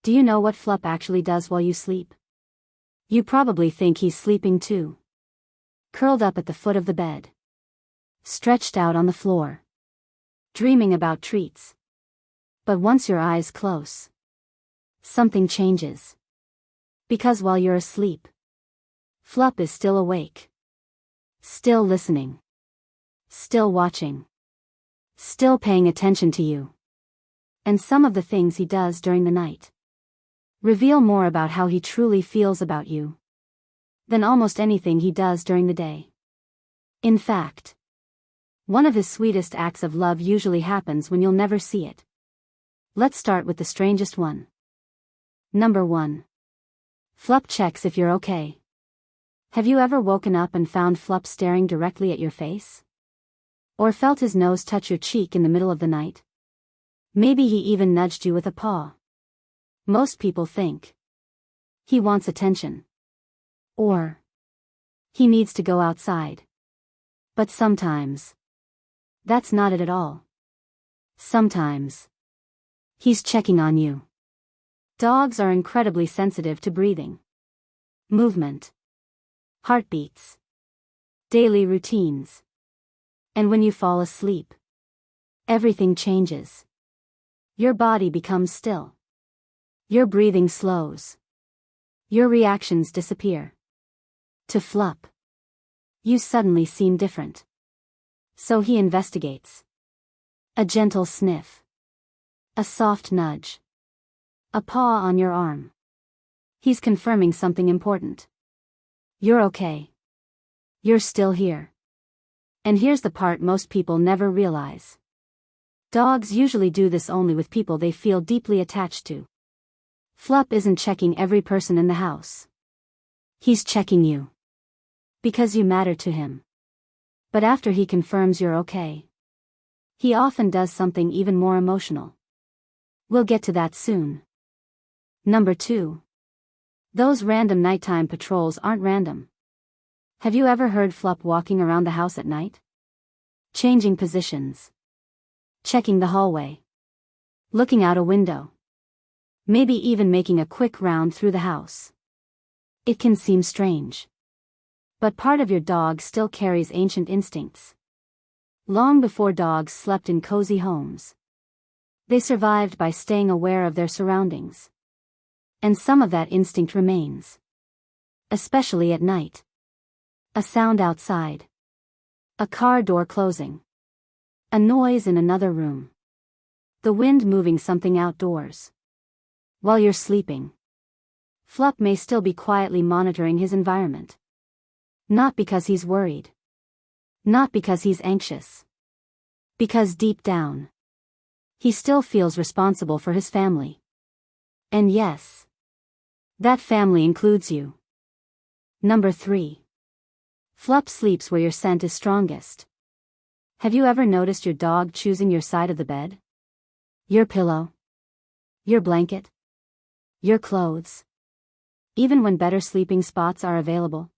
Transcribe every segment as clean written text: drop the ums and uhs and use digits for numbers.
Do you know what Flup actually does while you sleep? You probably think he's sleeping too. Curled up at the foot of the bed. Stretched out on the floor. Dreaming about treats. But once your eyes close, something changes. Because while you're asleep, Flup is still awake. Still listening. Still watching. Still paying attention to you. And some of the things he does during the night reveal more about how he truly feels about you than almost anything he does during the day. In fact, one of his sweetest acts of love usually happens when you'll never see it. Let's start with the strangest one. Number 1. Flup checks if you're okay. Have you ever woken up and found Flup staring directly at your face? Or felt his nose touch your cheek in the middle of the night? Maybe he even nudged you with a paw. Most people think he wants attention. Or he needs to go outside. But sometimes that's not it at all. Sometimes he's checking on you. Dogs are incredibly sensitive to breathing, movement, heartbeats, daily routines. And when you fall asleep, everything changes. Your body becomes still. Your breathing slows. Your reactions disappear. To Flup, you suddenly seem different. So he investigates. A gentle sniff. A soft nudge. A paw on your arm. He's confirming something important. You're okay. You're still here. And here's the part most people never realize. Dogs usually do this only with people they feel deeply attached to. Flup isn't checking every person in the house. He's checking you. Because you matter to him. But after he confirms you're okay, he often does something even more emotional. We'll get to that soon. Number 2. Those random nighttime patrols aren't random. Have you ever heard Flup walking around the house at night? Changing positions. Checking the hallway. Looking out a window. Maybe even making a quick round through the house. It can seem strange. But part of your dog still carries ancient instincts. Long before dogs slept in cozy homes, they survived by staying aware of their surroundings. And some of that instinct remains. Especially at night. A sound outside. A car door closing. A noise in another room. The wind moving something outdoors. While you're sleeping, Flup may still be quietly monitoring his environment. Not because he's worried. Not because he's anxious. Because deep down, he still feels responsible for his family. And yes, that family includes you. Number 3. Flup sleeps where your scent is strongest. Have you ever noticed your dog choosing your side of the bed? Your pillow? Your blanket? Your clothes? Even when better sleeping spots are available?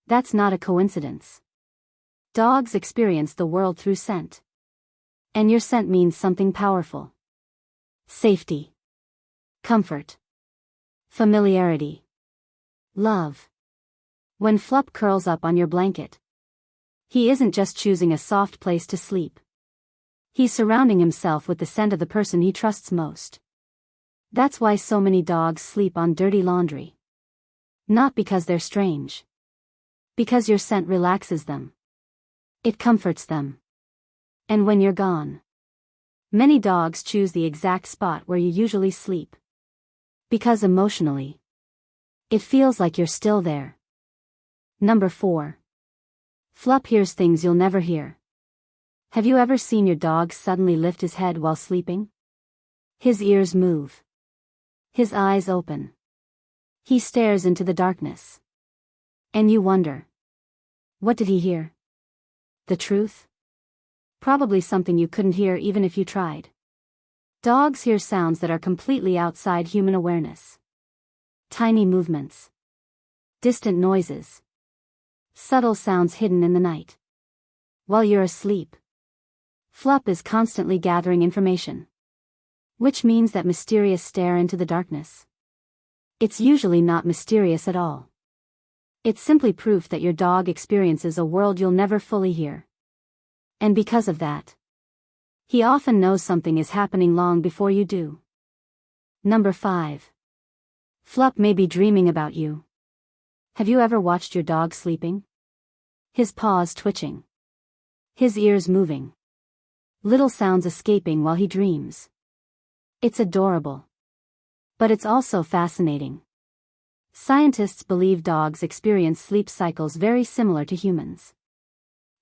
That's not a coincidence. Dogs experience the world through scent. And your scent means something powerful. Safety. Comfort. Familiarity. Love. When Flup curls up on your blanket, he isn't just choosing a soft place to sleep. He's surrounding himself with the scent of the person he trusts most. That's why so many dogs sleep on dirty laundry. Not because they're strange. Because your scent relaxes them. It comforts them. And when you're gone, many dogs choose the exact spot where you usually sleep. Because emotionally, it feels like you're still there. Number 4. Flup hears things you'll never hear. Have you ever seen your dog suddenly lift his head while sleeping? His ears move. His eyes open. He stares into the darkness. And you wonder, what did he hear? The truth? Probably something you couldn't hear even if you tried. Dogs hear sounds that are completely outside human awareness. Tiny movements. Distant noises. Subtle sounds hidden in the night. While you're asleep, Flup is constantly gathering information. which means that mysterious stare into the darkness. It's usually not mysterious at all. It's simply proof that your dog experiences a world you'll never fully hear. And because of that, he often knows something is happening long before you do. Number 5. Flup may be dreaming about you. Have you ever watched your dog sleeping? His paws twitching. His ears moving. Little sounds escaping while he dreams. It's adorable. But it's also fascinating. Scientists believe dogs experience sleep cycles very similar to humans.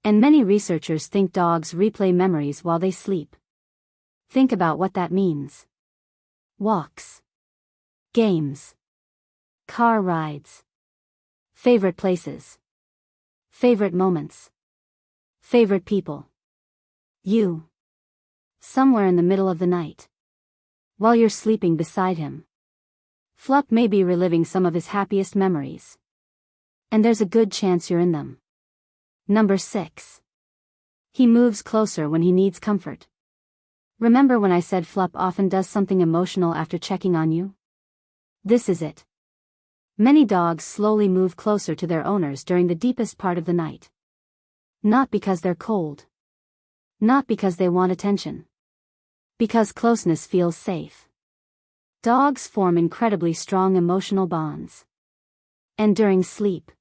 And many researchers think dogs replay memories while they sleep. Think about what that means. Walks. Games. Car rides. Favorite places. Favorite moments. Favorite people. You. Somewhere in the middle of the night. While you're sleeping beside him. Flup may be reliving some of his happiest memories. And there's a good chance you're in them. Number 6. He moves closer when he needs comfort. Remember when I said Flup often does something emotional after checking on you? This is it. Many dogs slowly move closer to their owners during the deepest part of the night. Not because they're cold. Not because they want attention. Because closeness feels safe. Dogs form incredibly strong emotional bonds. And during sleep,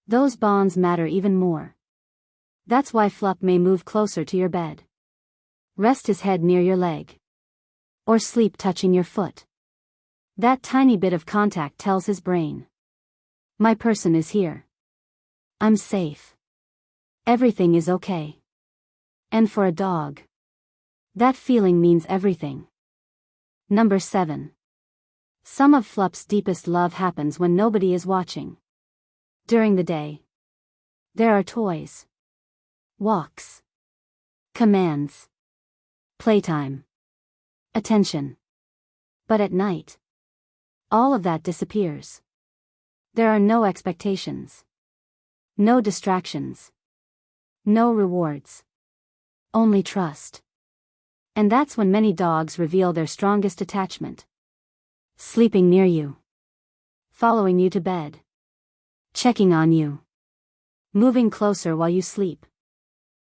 those bonds matter even more. That's why Flup may move closer to your bed. Rest his head near your leg. Or sleep touching your foot. That tiny bit of contact tells his brain. My person is here. I'm safe. Everything is okay. And for a dog, that feeling means everything. Number 7. Some of Flup's deepest love happens when nobody is watching. During the day, there are toys, walks, commands, playtime, attention. But at night, all of that disappears. There are no expectations, no distractions, no rewards, only trust. And that's when many dogs reveal their strongest attachment. Sleeping near you. Following you to bed. Checking on you. Moving closer while you sleep.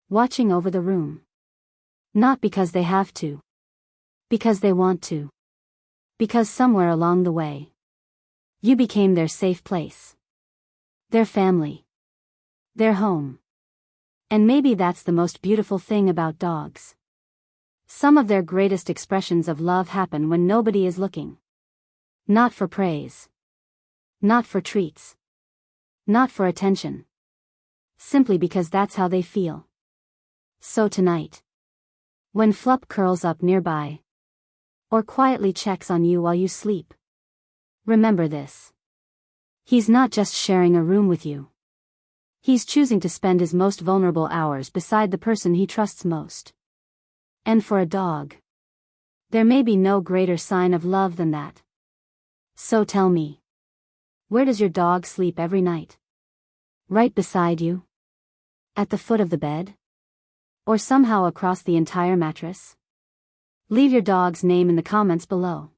Watching over the room. Not because they have to. Because they want to. Because somewhere along the way, you became their safe place. Their family. Their home. And maybe that's the most beautiful thing about dogs. Some of their greatest expressions of love happen when nobody is looking. Not for praise. Not for treats. Not for attention. Simply because that's how they feel. So tonight, when Flup curls up nearby, or quietly checks on you while you sleep, remember this. He's not just sharing a room with you. He's choosing to spend his most vulnerable hours beside the person he trusts most. And for a dog, there may be no greater sign of love than that. So tell me, where does your dog sleep every night? Right beside you? At the foot of the bed? Or somehow across the entire mattress? Leave your dog's name in the comments below.